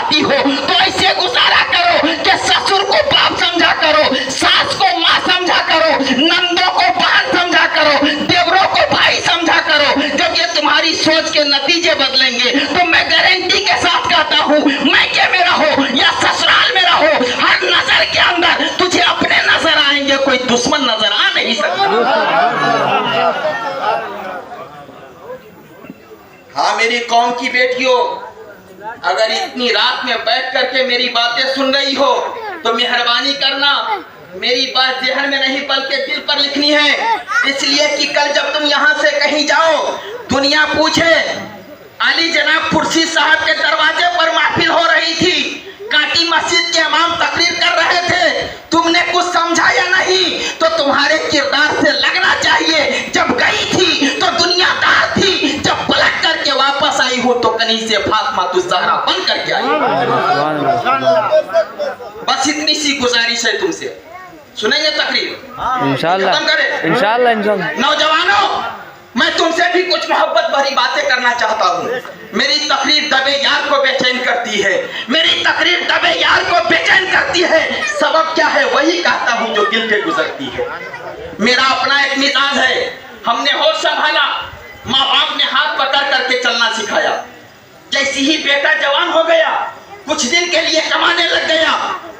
कमाती हो तो ऐसे गुजारा करो कि ससुर को बाप समझा करो, सास को माँ समझा करो, नंदों को बहन समझा करो, देवरों को भाई समझा करो। जब ये तुम्हारी सोच के नतीजे बदलेंगे तो मैं गारंटी के साथ कहता हूँ, मैके में रहो या ससुराल में रहो, हर नजर के अंदर तुझे अपने नजर आएंगे, कोई दुश्मन नजर आ नहीं सकता। हाँ मेरी कौम की बेटियों, अगर इतनी रात में बैठ करके मेरी बातें सुन रही हो तो मेहरबानी करना मेरी बात जहन में नहीं बल्कि दिल पर लिखनी है, इसलिए कि कल जब तुम यहाँ से कहीं जाओ दुनिया पूछे अली जनाब खुर्शीद साहब के दरवाजे पर महफिल हो रही थी, काटी मस्जिद के इमाम तकरीर कर रहे थे, तुमने कुछ समझा या नहीं? तो तुम्हारे किरदार से लगना चाहिए जब गई थी तो दुनियादार थी, जब पलट करके वापस आई हो तो कहीं से फातिमा तुज़हरा बन करके आई। बस इतनी सी गुजारिश है तुमसे, सुनेंगे तकरीर इंशाल्लाह इंशाल्लाह। नौजवानों, मैं तुमसे भी कुछ मोहब्बत भरी बातें करना चाहता हूँ। मेरी तकरीर दबे यार को बेचैन करती है, मेरी तकरीर दबे यार को बेचैन करती है। सबब क्या है वही कहता हूँ जो दिल पे गुजरती है। मेरा अपना एक मिजाज है, हमने होश संभाला, माँ बाप ने हाथ पकड़ करके चलना सिखाया। जैसे ही बेटा जवान हो गया, कुछ दिन के लिए कमाने लग गया,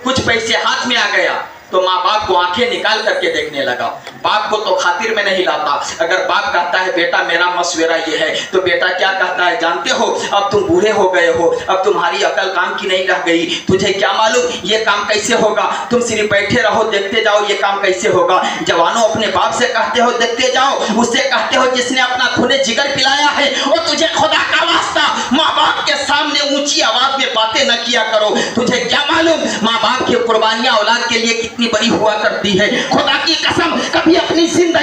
कुछ पैसे हाथ में आ गया तो माँ बाप को आंखें निकाल करके देखने लगा। बाप को तो खातिर में नहीं लाता। अगर बाप कहता है बेटा मेरा मशवरा ये है तो बेटा क्या कहता है जानते हो? अब तुम बूढ़े हो गए हो, अब तुम्हारी अकल काम की नहीं रह गई, तुझे क्या मालूम ये काम कैसे होगा, तुम सिर्फ बैठे रहो देखते जाओ ये काम कैसे होगा। जवानों, अपने बाप से कहते हो देखते जाओ, उससे कहते हो जिसने अपना खूने जिगर पिलाया है और तुझे खुदा का वास्ता माँ बाप के सामने ऊंची आवाज में बातें न किया करो। तुझे क्या मालूम माँ बाप की कुर्बानियां औलाद के लिए कितनी बड़ी हुआ करती है। खुदा की कसम, कभी अपनी जिंदगी